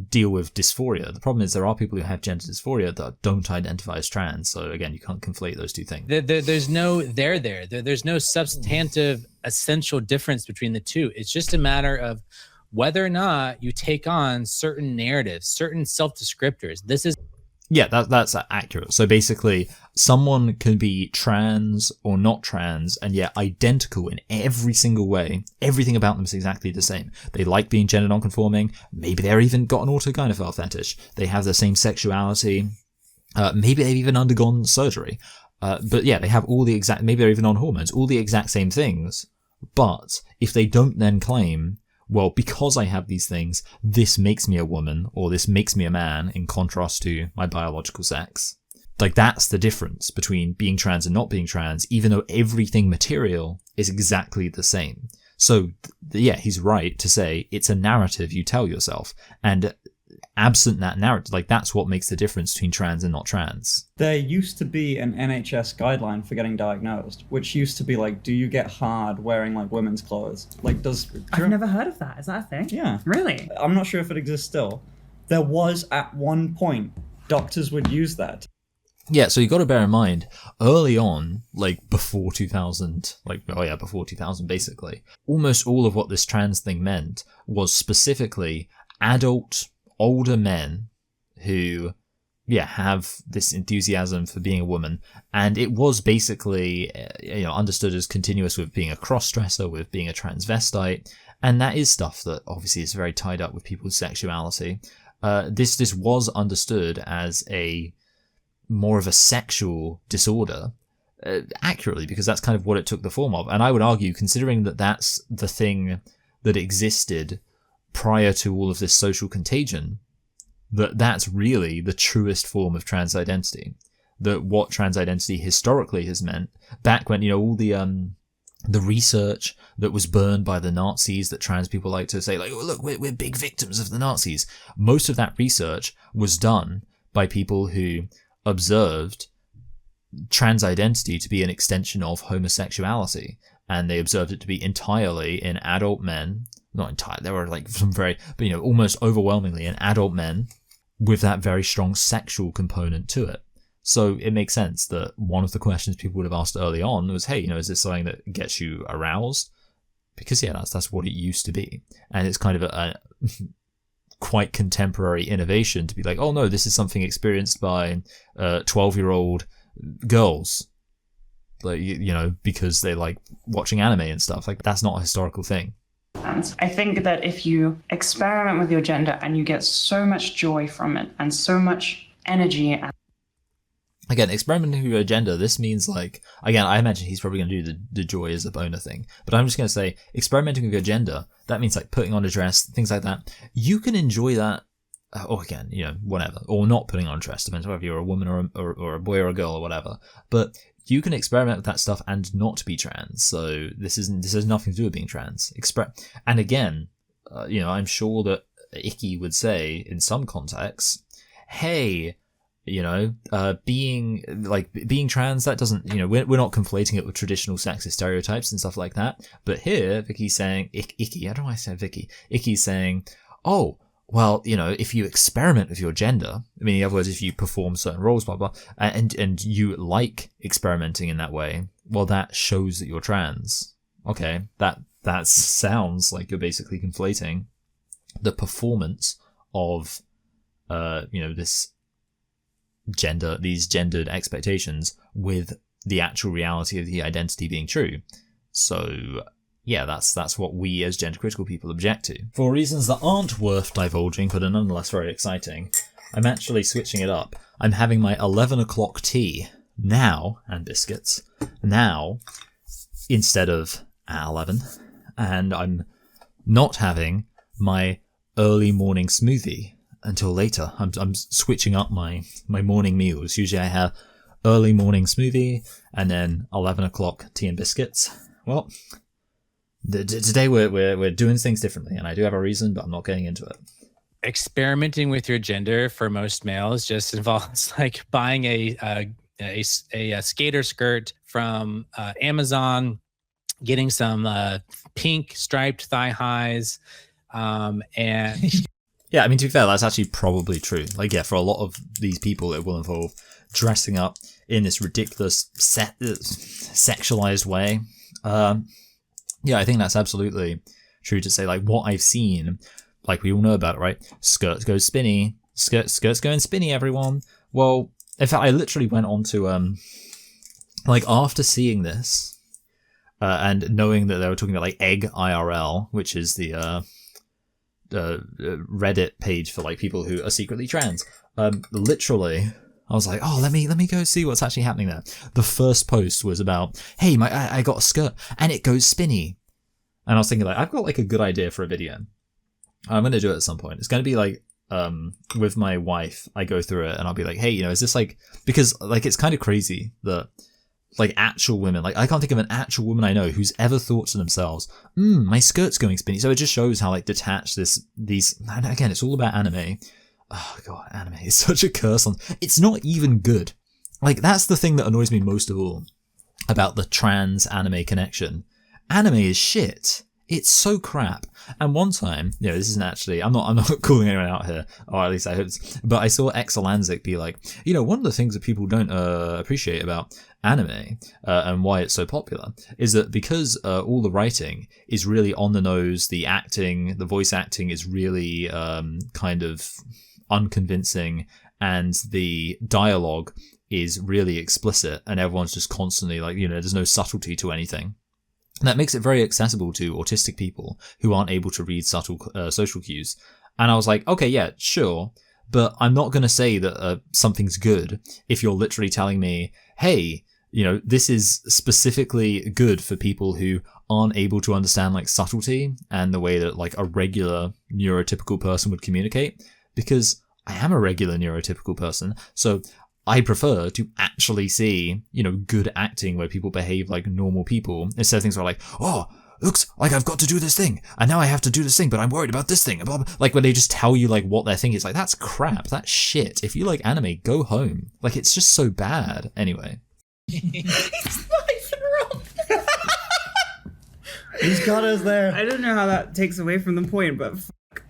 deal with dysphoria. The problem is there are people who have gender dysphoria that don't identify as trans. So again, you can't conflate those two things. There's no there's no substantive essential difference between the two. It's just a matter of whether or not you take on certain narratives, certain self-descriptors. This is Yeah, that's accurate. So basically, someone can be trans or not trans and yet identical in every single way. Everything about them is exactly the same. They like being gender non-conforming. Maybe they're even got an autogynephile fetish. They have the same sexuality. Maybe they've even undergone surgery. But yeah, they have all the exact, maybe they're even on hormones, all the exact same things. But if they don't then claim, well, because I have these things, this makes me a woman, or this makes me a man, in contrast to my biological sex. Like, that's the difference between being trans and not being trans, even though everything material is exactly the same. So, yeah, he's right to say it's a narrative you tell yourself. And absent that narrative, like, that's what makes the difference between trans and not trans. There used to be an NHS guideline for getting diagnosed, which used to be like, do you get hard wearing like women's clothes? Like, I've never heard of that. Is that a thing? Yeah. Really? I'm not sure if it exists still. There was at one point, doctors would use that. Yeah, so you got to bear in mind, early on, like before 2000, before 2000 basically, almost all of what this trans thing meant was specifically adult, older men who, have this enthusiasm for being a woman, and it was basically, understood as continuous with being a cross-dresser, with being a transvestite, and that is stuff that obviously is very tied up with people's sexuality. This was understood as more of a sexual disorder, accurately, because that's kind of what it took the form of. And I would argue, considering that that's the thing that existed prior to all of this social contagion, that's really the truest form of trans identity. That what trans identity historically has meant, back when, all the research that was burned by the Nazis, that trans people like to say, like, oh, look, we're big victims of the Nazis. Most of that research was done by people who observed trans identity to be an extension of homosexuality, and they observed it to be entirely in adult men. Not entirely, there were like some very, but almost overwhelmingly in adult men with that very strong sexual component to it. So it makes sense that one of the questions people would have asked early on was, hey, is this something that gets you aroused? Because that's what it used to be. And it's kind of a quite contemporary innovation to be like, oh no, this is something experienced by 12-year-old girls, like, because they like watching anime and stuff. Like, that's not a historical thing. I think that if you experiment with your gender and you get so much joy from it and so much energy. Again, experimenting with your gender, this means like, again, I imagine he's probably going to do the joy as a boner thing. But I'm just going to say, experimenting with your gender, that means like putting on a dress, things like that. You can enjoy that, or again, whatever, or not putting on a dress, depends whether you're a woman or a boy or a girl or whatever. But you can experiment with that stuff and not be trans. So this has nothing to do with being trans. And again, I'm sure that Icky would say in some contexts, hey, being trans, that doesn't, we're not conflating it with traditional sexist stereotypes and stuff like that. But here, Vicky's saying, Icky, I don't know why I said Vicky. Icky's saying, oh, well, if you experiment with your gender, I mean, in other words, if you perform certain roles, blah, blah, and you like experimenting in that way, well, that shows that you're trans. Okay, that sounds like you're basically conflating the performance of, these gendered expectations with the actual reality of the identity being true. So, yeah, that's what we as gender critical people object to. For reasons that aren't worth divulging, but are nonetheless very exciting, I'm actually switching it up. I'm having my 11 o'clock tea now, and biscuits, now, instead of at 11. And I'm not having my early morning smoothie until later. I'm switching up my morning meals. Usually I have early morning smoothie and then 11 o'clock tea and biscuits. Well, today we're doing things differently, and I do have a reason, but I'm not getting into it. Experimenting with your gender for most males just involves like buying a skater skirt from Amazon, getting some pink striped thigh highs, and yeah, I mean, to be fair, that's actually probably true. Like, yeah, for a lot of these people, it will involve dressing up in this ridiculous sexualized way. Yeah, I think that's absolutely true to say. Like, what I've seen, like, we all know about it, right? Skirts go spinny. Skirts going spinny, everyone. Well, in fact, I literally went on to, like, after seeing this, and knowing that they were talking about, like, Egg IRL, which is the Reddit page for, like, people who are secretly trans. Literally, I was like, oh, let me go see what's actually happening there. The first post was about, hey, I got a skirt and it goes spinny. And I was thinking, like, I've got like a good idea for a video. I'm going to do it at some point. It's going to be like, with my wife, I go through it and I'll be like, hey, you know, is this like, because like, it's kind of crazy that like actual women, like I can't think of an actual woman I know who's ever thought to themselves, my skirt's going spinny. So it just shows how like detached these, and again, it's all about anime. Oh god, anime is such a curse on. It's not even good. Like, that's the thing that annoys me most of all about the trans anime connection. Anime is shit. It's so crap. And one time, you know, this isn't actually, I'm not calling anyone out here, or at least I hope, but I saw Exelanzic be like, you know, one of the things that people don't appreciate about anime and why it's so popular is that because all the writing is really on the nose, the acting, the voice acting is really kind of unconvincing, and the dialogue is really explicit, and everyone's just constantly like, you know, there's no subtlety to anything. And that makes it very accessible to autistic people who aren't able to read subtle social cues. And I was like, okay, yeah, sure, but I'm not going to say that something's good if you're literally telling me, hey, you know, this is specifically good for people who aren't able to understand like subtlety and the way that like a regular neurotypical person would communicate. Because I am a regular neurotypical person, so I prefer to actually see, you know, good acting where people behave like normal people, instead of things where like, oh, looks like I've got to do this thing, and now I have to do this thing, but I'm worried about this thing. Blah, blah. Like when they just tell you like what they're thinking, it's like, that's crap, that's shit. If you like anime, go home. Like, it's just so bad. Anyway. It's not even wrong. He's got us there. I don't know how that takes away from the point, but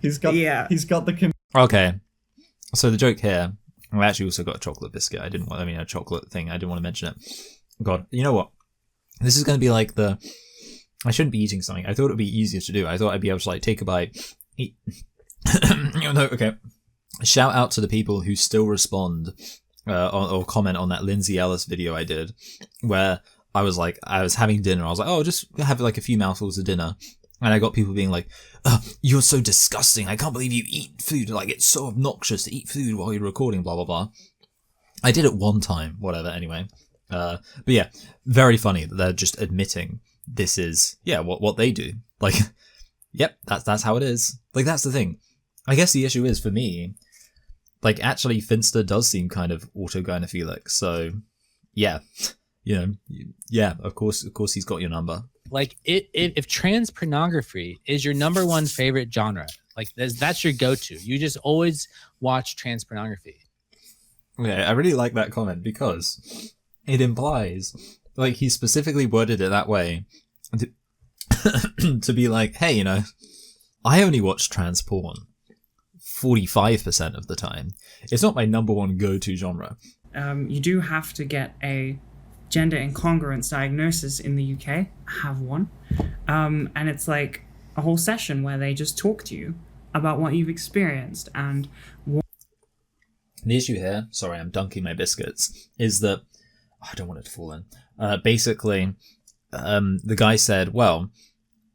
He's got the Okay. So the joke here, I actually also got a chocolate biscuit. A chocolate thing. I didn't want to mention it. God, you know what? This is going to be like I shouldn't be eating something. I thought it would be easier to do. I thought I'd be able to like take a bite, eat. No, okay. Shout out to the people who still respond or comment on that Lindsay Ellis video I did, where I was having dinner. I was like, oh, just have like a few mouthfuls of dinner. And I got people being like, you're so disgusting. I can't believe you eat food. Like, it's so obnoxious to eat food while you're recording, blah, blah, blah. I did it one time, whatever, anyway. But yeah, very funny that they're just admitting this is, yeah, what they do. Like, yep, that's how it is. Like, that's the thing. I guess the issue is, for me, like, actually, Finster does seem kind of autogynephilic. So, yeah, you know, yeah, of course he's got your number. Like, if trans pornography is your number one favorite genre, like that's your go-to, you just always watch trans pornography. Okay, I really like that comment because it implies, like, he specifically worded it that way to be like, hey, you know, I only watch trans porn 45% of the time. It's not my number one go-to genre. you do have to get a gender incongruence diagnosis in the UK. I have one. And it's like a whole session where they just talk to you about what you've experienced and the issue here, sorry, I'm dunking my biscuits, is that I don't want it to fall in. Basically, the guy said, well,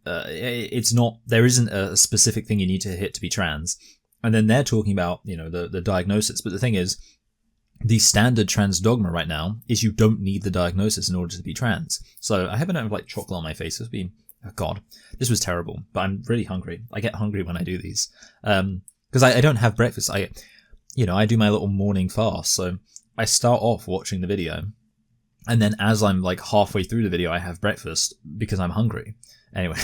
it's not, there isn't a specific thing you need to hit to be trans. And then they're talking about, you know, the diagnosis. But the thing is, the standard trans dogma right now is you don't need the diagnosis in order to be trans. So I have a note of like chocolate on my face. This would be Oh God, this was terrible, but I'm really hungry. I get hungry when I do these. Because I don't have breakfast. I do my little morning fast. So I start off watching the video, and then as I'm like halfway through the video, I have breakfast because I'm hungry. Anyway,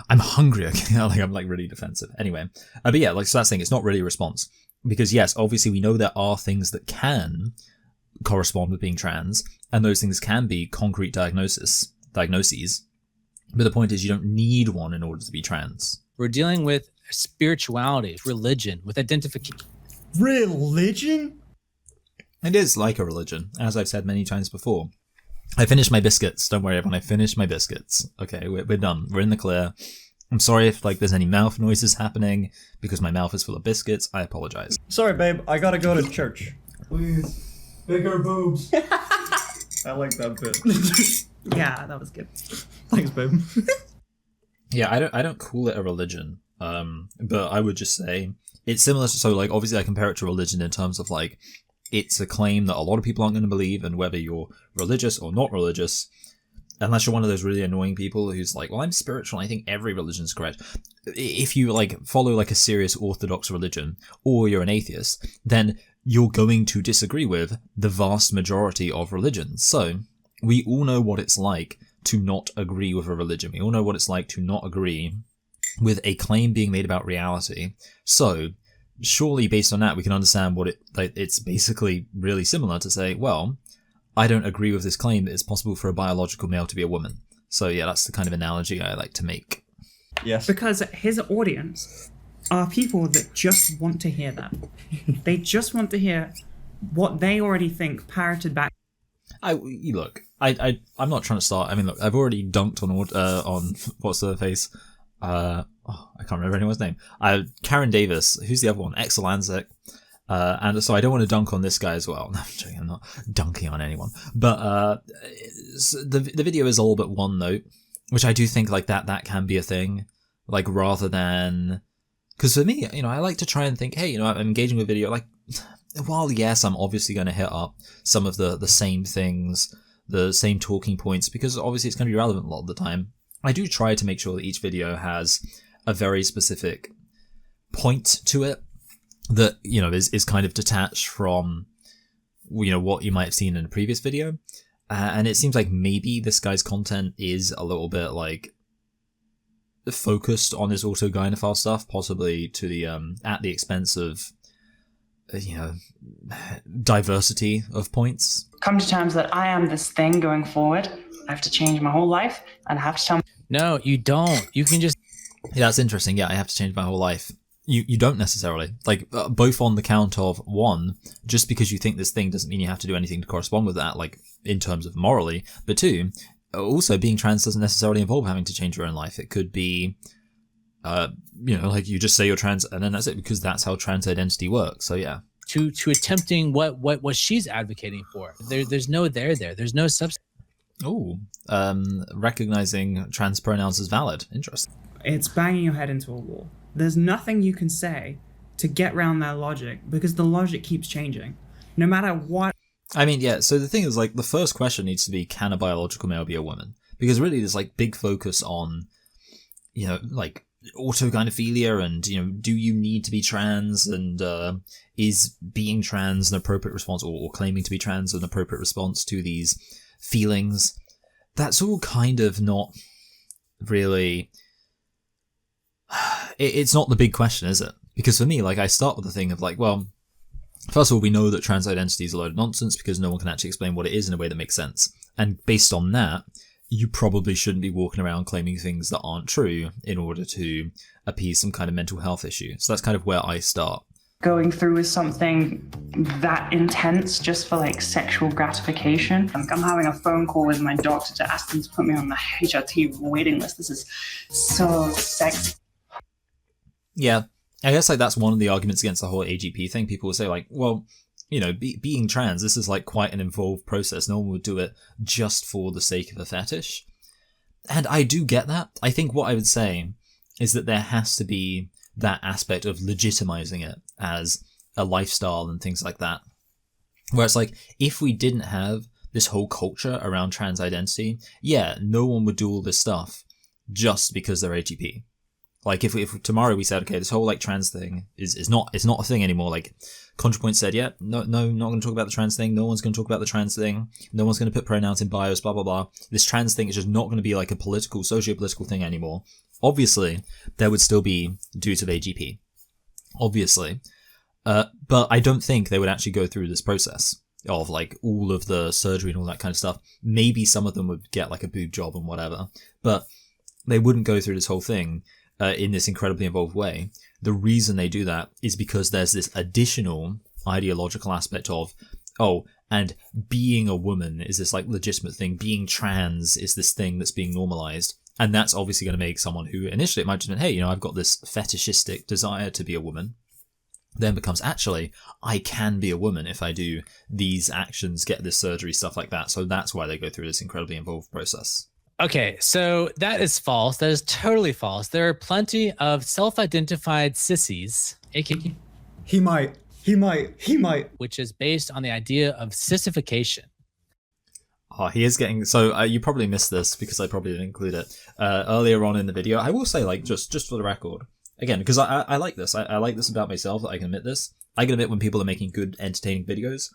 I'm hungry. Okay, I'm like really defensive. Anyway, but yeah, like so that's the thing. It's not really a response because yes, obviously we know there are things that can correspond with being trans, and those things can be concrete diagnoses. But the point is, you don't need one in order to be trans. We're dealing with spirituality, religion, with identification. Religion? It is like a religion, as I've said many times before. I finished my biscuits. Don't worry, everyone. I finished my biscuits. Okay, we're done. We're in the clear. I'm sorry if like there's any mouth noises happening because my mouth is full of biscuits. I apologize. Sorry, babe. I gotta go to church. Please, bigger boobs. I like that bit. Yeah, that was good. Thanks, babe. Yeah, I don't call it a religion. But I would just say it's similar to, so like obviously I compare it to religion in terms of like it's a claim that a lot of people aren't going to believe, and whether you're religious or not religious, unless you're one of those really annoying people who's like, well, I'm spiritual, I think every religion's correct. If you like follow like a serious orthodox religion, or you're an atheist, then you're going to disagree with the vast majority of religions. So we all know what it's like to not agree with a religion. We all know what it's like to not agree with a claim being made about reality. So surely based on that, we can understand what it's basically really similar to say, well, I don't agree with this claim that it's possible for a biological male to be a woman. So yeah, that's the kind of analogy I like to make. Yes. Because his audience are people that just want to hear that. They just want to hear what they already think parroted back. I'm not trying to start. I mean, look, I've already dunked on what's her face. I can't remember anyone's name. Karen Davis. Who's the other one? Exelanzic. And so I don't want to dunk on this guy as well. No, I'm joking. I'm not dunking on anyone. But the video is all but one note, which I do think like that can be a thing. Like rather than, because for me, I like to try and think, hey, I'm engaging with video. Like, while yes, I'm obviously going to hit up some of the same things, the same talking points, because obviously it's going to be relevant a lot of the time. I do try to make sure that each video has a very specific point to it that, is kind of detached from, what you might have seen in a previous video. And it seems like maybe this guy's content is a little bit like focused on his autogynephile stuff, possibly to the at the expense of diversity of points. Come to terms that I am this thing going forward. I have to change my whole life, and I have to tell. No, you don't. You can just. Yeah, that's interesting. Yeah, I have to change my whole life. You don't necessarily. Like, both on the count of, one, just because you think this thing doesn't mean you have to do anything to correspond with that, like, in terms of morally. But two, also, being trans doesn't necessarily involve having to change your own life. It could be, like you just say you're trans and then that's it, because that's how trans identity works. So, yeah. To attempting what she's advocating for. There's no there. There's no substance. Oh, recognizing trans pronouns as valid. Interesting. It's banging your head into a wall. There's nothing you can say to get around their logic, because the logic keeps changing. No matter what. I mean, yeah, so the thing is, like, the first question needs to be, can a biological male be a woman? Because really there's, like, big focus on, like, autogynephilia and, do you need to be trans, and is being trans an appropriate response, or claiming to be trans an appropriate response to these feelings. That's all kind of not really... It's not the big question, is it? Because for me, like, I start with the thing of like, well, first of all, we know that trans identity is a load of nonsense because no one can actually explain what it is in a way that makes sense. And based on that, you probably shouldn't be walking around claiming things that aren't true in order to appease some kind of mental health issue. So that's kind of where I start. Going through with something that intense just for like sexual gratification. I'm having a phone call with my doctor to ask them to put me on the HRT waiting list. This is so sexy. Yeah, I guess like that's one of the arguments against the whole AGP thing. People will say like, well, being trans, this is like quite an involved process. No one would do it just for the sake of a fetish. And I do get that. I think what I would say is that there has to be that aspect of legitimizing it as a lifestyle and things like that. Where it's like, if we didn't have this whole culture around trans identity, yeah, no one would do all this stuff just because they're AGP. Like if tomorrow we said, okay, this whole like trans thing is not a thing anymore. Like ContraPoint said, yeah, no, not going to talk about the trans thing. No one's going to talk about the trans thing. No one's going to put pronouns in bios, blah, blah, blah. This trans thing is just not going to be like a political, socio-political thing anymore. Obviously, there would still be dudes of AGP. Obviously. But I don't think they would actually go through this process of like all of the surgery and all that kind of stuff. Maybe some of them would get like a boob job and whatever, but they wouldn't go through this whole thing in this incredibly involved way. The reason they do that is because there's this additional ideological aspect of, oh, and being a woman is this like legitimate thing. Being trans is this thing that's being normalized. And that's obviously going to make someone who initially it might have been, hey, you know, I've got this fetishistic desire to be a woman, then becomes, actually, I can be a woman if I do these actions, get this surgery, stuff like that. So that's why they go through this incredibly involved process. Okay, so that is false. That is totally false. There are plenty of self-identified sissies, aka He might. which is based on the idea of sissification. Oh, he is getting... So you probably missed this because I probably didn't include it earlier on in the video. I will say, like, just for the record, again, because I like this. I like this about myself, that I can admit this. I can admit when people are making good, entertaining videos.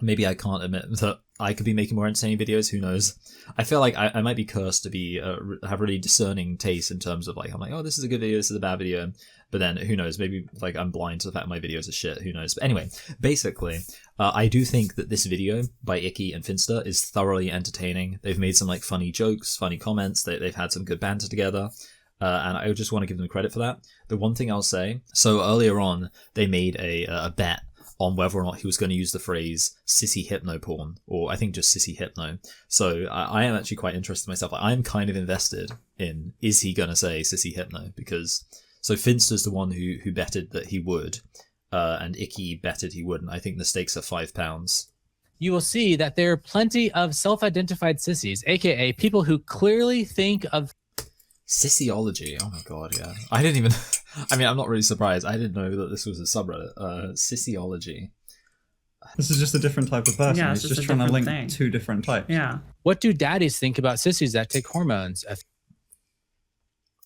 Maybe I can't admit that I could be making more entertaining videos. Who knows? I feel like I might be cursed to be have really discerning taste in terms of like, I'm like, oh, this is a good video, this is a bad video. But then who knows? Maybe like I'm blind to the fact my videos are shit. Who knows? But anyway, basically, I do think that this video by Icky and Finster is thoroughly entertaining. They've made some like funny jokes, funny comments. They've had some good banter together. And I just want to give them credit for that. The one thing I'll say, so earlier on, they made a bet on whether or not he was going to use the phrase sissy hypno porn, or I think just sissy hypno. So I am actually quite interested myself. I'm kind of invested in, is he going to say sissy hypno? Because, so Finster's the one who betted that he would, and Icky betted he wouldn't. I think the stakes are £5. You will see that there are plenty of self-identified sissies, aka people who clearly think of Sissiology. Oh my god, yeah. I didn't even... I mean, I'm not really surprised. I didn't know that this was a subreddit. Sissiology. This is just a different type of person. Yeah, He's it's just just a trying to link different thing. two different types. Yeah. what do daddies think about sissies that take hormones.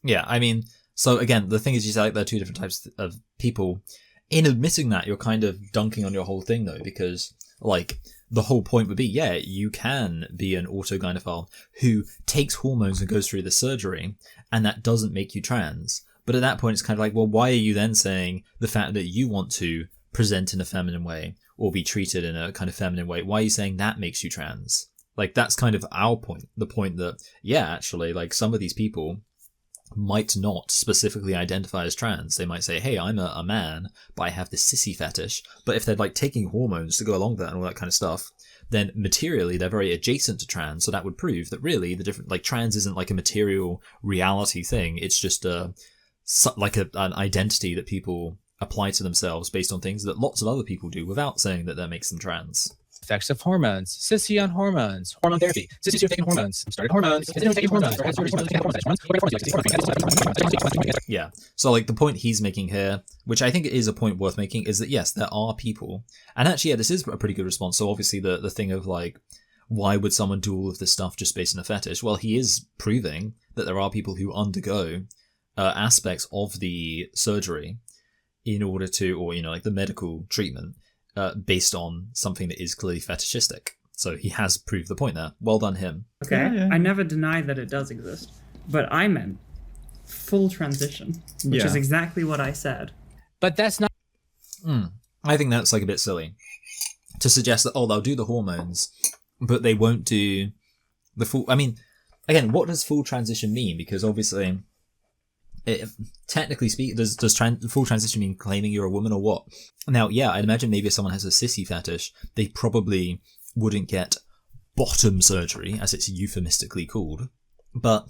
Yeah, I mean, so again, the thing is, you say like there are two different types of people. In admitting that, you're kind of dunking on your whole thing, though, because, like, the whole point would be, yeah, you can be an autogynephile who takes hormones and goes through the surgery, and that doesn't make you trans. But at that point, it's kind of like, well, why are you then saying the fact that you want to present in a feminine way or be treated in a kind of feminine way, why are you saying that makes you trans? Like, that's kind of our point. The point that, yeah, actually, like, some of these people might not specifically identify as trans. They might say, hey, I'm a man, but I have this sissy fetish. But if they're like taking hormones to go along with that and all that kind of stuff, then materially they're very adjacent to trans. So that would prove that really the different, like, trans isn't like a material reality thing. It's just an identity that people apply to themselves based on things that lots of other people do without saying that makes them trans. Effects of hormones. Sissy on hormones. Hormone therapy. Sissies who have taken hormones. Started hormones. Continuing taking hormones. Yeah. So like the point he's making here, which I think is a point worth making, is that yes, there are people, and actually, yeah, this is a pretty good response. So obviously the thing of like, why would someone do all of this stuff just based on a fetish? Well, he is proving that there are people who undergo aspects of the surgery in order to, or, you know, like the medical treatment, based on something that is clearly fetishistic. So he has proved the point there. Well done, him. Okay. Yeah. I never denied that it does exist, but I meant full transition, which Yeah. is exactly what I said. But that's not. I think that's like a bit silly to suggest that, oh, they'll do the hormones, but they won't do the full. I mean, again, what does full transition mean? Because obviously, technically speaking, does full transition mean claiming you're a woman or what? Now, yeah, I'd imagine maybe if someone has a sissy fetish, they probably wouldn't get bottom surgery, as it's euphemistically called. But,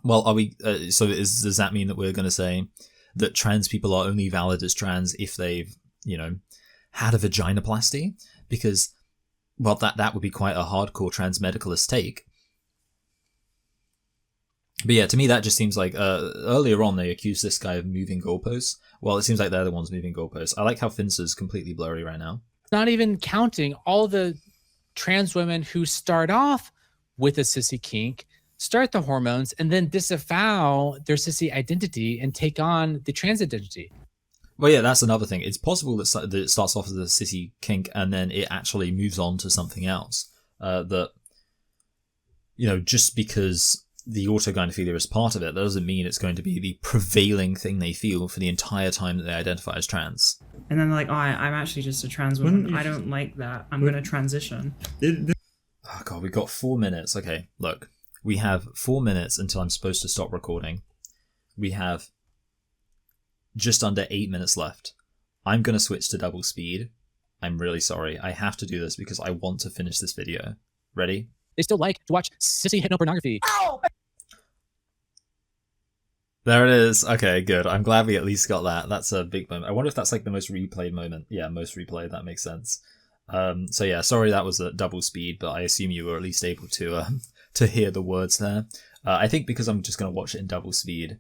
well, are we? Does that mean that we're going to say that trans people are only valid as trans if they've, you know, had a vaginoplasty? Because, well, that would be quite a hardcore trans medicalist take. But yeah, to me that just seems like earlier on they accused this guy of moving goalposts. Well, it seems like they're the ones moving goalposts. I like how Finster's completely blurry right now. Not even counting all the trans women who start off with a sissy kink, start the hormones, and then disavow their cisty identity and take on the trans identity. Well, yeah, that's another thing. It's possible that it starts off as a cissy kink and then it actually moves on to something else. That, you know, just because the autogynephilia is part of it, that doesn't mean it's going to be the prevailing thing they feel for the entire time that they identify as trans. And then they're like, oh, I'm actually just a trans woman. I don't like that. I'm going to transition. Oh, God, we've got 4 minutes. Okay, look. We have 4 minutes until I'm supposed to stop recording. We have just under 8 minutes left. I'm going to switch to double speed. I'm really sorry. I have to do this because I want to finish this video. Ready? They still like to watch sissy hypnopornography. There it is. Okay, good. I'm glad we at least got that. That's a big moment. I wonder if that's like the most replayed moment. Yeah, most replayed. That makes sense. So yeah, sorry that was at double speed, but I assume you were at least able to hear the words there. I think because I'm just going to watch it in double speed.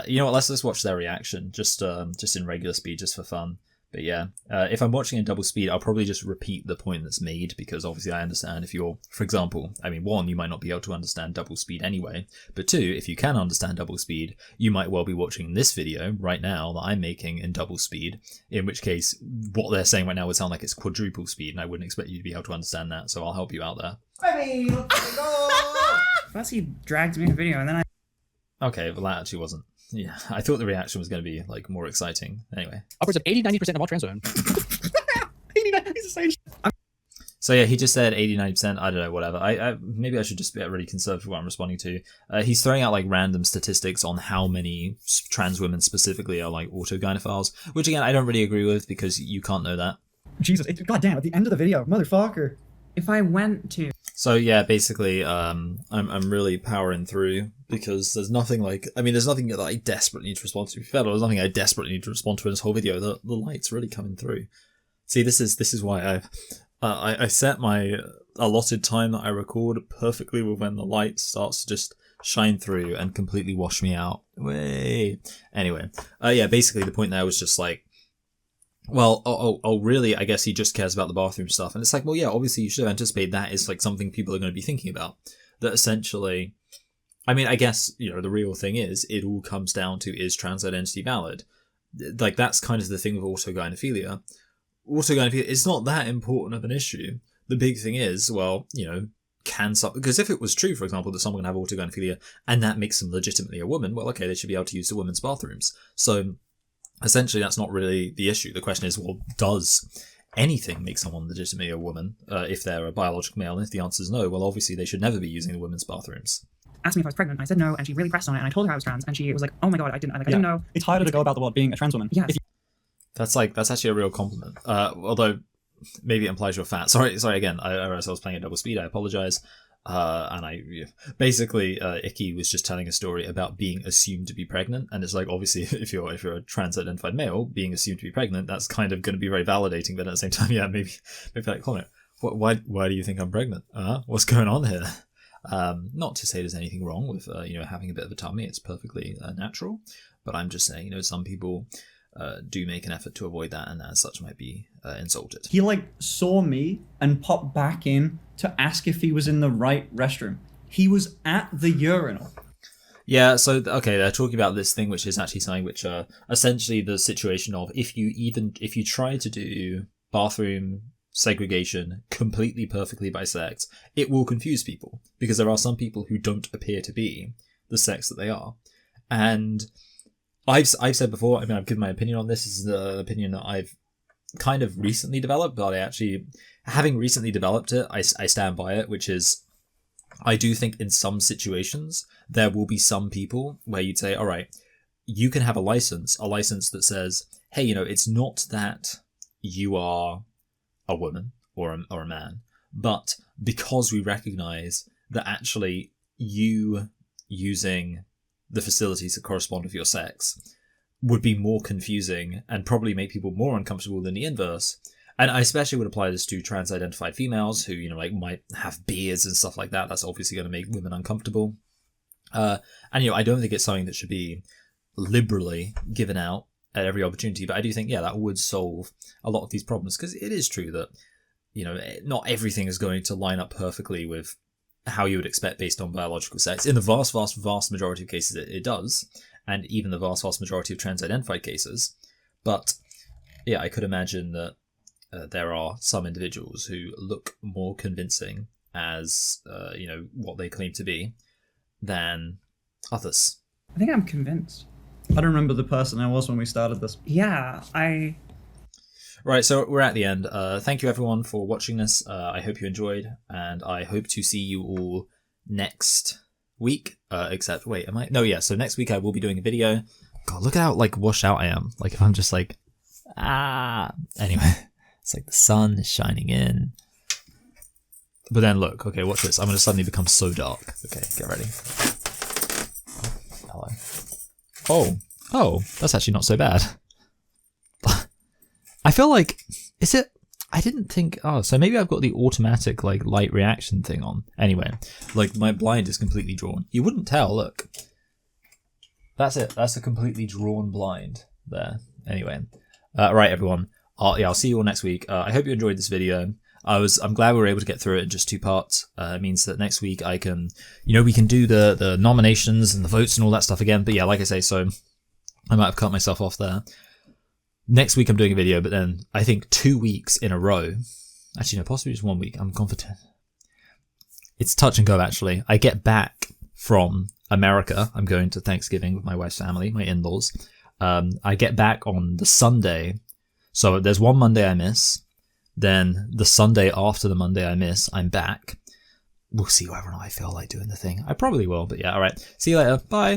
You know what? Let's watch their reaction just in regular speed, just for fun. But yeah, if I'm watching in double speed, I'll probably just repeat the point that's made because obviously I understand if you're, for example, I mean, one, you might not be able to understand double speed anyway, but two, if you can understand double speed, you might well be watching this video right now that I'm making in double speed, in which case what they're saying right now would sound like it's quadruple speed, and I wouldn't expect you to be able to understand that, so I'll help you out there. Ready, let's go! First he dragged me in a video, and then Okay, well that actually wasn't. Yeah, I thought the reaction was going to be like more exciting. Anyway. Upwards of 80-90% of all trans women. 89, he's the same. So yeah, he just said 80-90%. I don't know, whatever. I maybe I should just be really conservative with what I'm responding to. He's throwing out like random statistics on how many trans women specifically are like autogynephiles, which again I don't really agree with because you can't know that. Jesus, goddamn! At the end of the video, motherfucker. if I went to So yeah, basically, I'm really powering through because there's nothing like, I mean, there's nothing that I desperately need to respond to. There's nothing I desperately need to respond to in this whole video. The light's really coming through. See, this is why I set my allotted time that I record perfectly with when the light starts to just shine through and completely wash me out. Way. Anyway, yeah, basically the point there was just like, well, really, I guess he just cares about the bathroom stuff. And it's like, well, yeah, obviously you should have anticipated that is like something people are going to be thinking about. That essentially, I mean, I guess, you know, the real thing is, it all comes down to, is trans identity valid? Like, that's kind of the thing with autogynephilia. Autogynephilia is not that important of an issue. The big thing is, well, you know, because if it was true, for example, that someone can have autogynephilia and that makes them legitimately a woman, well, okay, they should be able to use the women's bathrooms. So essentially, that's not really the issue. The question is, well, does anything make someone legitimately a woman if they're a biological male? And if the answer is no, well, obviously they should never be using the women's bathrooms. Asked me if I was pregnant. I said no, and she really pressed on it. And I told her I was trans, and she was like, "Oh my god, I didn't know." It's harder to go about the world being a trans woman. Yeah. That's actually a real compliment. Although maybe it implies you're fat. Sorry. Again, I realized I was playing at double speed. I apologize. And basically, Icky was just telling a story about being assumed to be pregnant, and it's like, obviously, if you're a trans-identified male, being assumed to be pregnant, that's kind of going to be very validating. But at the same time, yeah, maybe like, comment, why do you think I'm pregnant? What's going on here? Not to say there's anything wrong with having a bit of a tummy. It's perfectly natural. But I'm just saying, some people do make an effort to avoid that, and as such might be insulted. He saw me and popped back in to ask if he was in the right restroom. He was at the urinal. Yeah, so okay, they're talking about this thing, which is actually something which essentially the situation of if you try to do bathroom segregation completely perfectly by sex, it will confuse people, because there are some people who don't appear to be the sex that they are. And I've said before, I mean, I've given my opinion on this. This is an opinion that I've kind of recently developed, but having recently developed it, I stand by it, which is, I do think in some situations, there will be some people where you'd say, all right, you can have a license that says, hey, it's not that you are a woman or a man, but because we recognize that actually you using the facilities that correspond with your sex would be more confusing and probably make people more uncomfortable than the inverse. And I especially would apply this to trans-identified females who, might have beards and stuff like that. That's obviously going to make women uncomfortable. And I don't think it's something that should be liberally given out at every opportunity, but I do think, that would solve a lot of these problems, because it is true that, not everything is going to line up perfectly with how you would expect based on biological sex. In the vast, vast, vast majority of cases, it does, and even the vast, vast majority of trans-identified cases. But yeah, I could imagine that there are some individuals who look more convincing as what they claim to be than others. I think I'm convinced. I don't remember the person I was when we started this. Yeah, Right, so we're at the end. Thank you everyone for watching this. I hope you enjoyed, and I hope to see you all next week. Except, wait, am I? No, yeah. So next week I will be doing a video. God, look at how like washed out I am. Like I'm just like, Anyway, it's like the sun is shining in. But then look, okay, watch this. I'm gonna suddenly become so dark. Okay, get ready. Hello. Oh, that's actually not so bad. I feel like, is it? I didn't think. Oh, so maybe I've got the automatic like light reaction thing on. Anyway, like my blind is completely drawn. You wouldn't tell. Look, that's it. That's a completely drawn blind there. Anyway, right, everyone. I'll see you all next week. I hope you enjoyed this video. I'm glad we were able to get through it in just 2 parts. It means that next week I can, we can do the nominations and the votes and all that stuff again. But yeah, like I say, so I might have cut myself off there. Next week I'm doing a video, but then I think 2 weeks in a row. Actually, no, possibly just 1 week. I'm confident. It's touch and go, actually. I get back from America. I'm going to Thanksgiving with my wife's family, my in-laws. I get back on the Sunday. So there's one Monday I miss. Then the Sunday after the Monday I miss, I'm back. We'll see whether or not I feel like doing the thing. I probably will, but yeah, alright. See you later. Bye.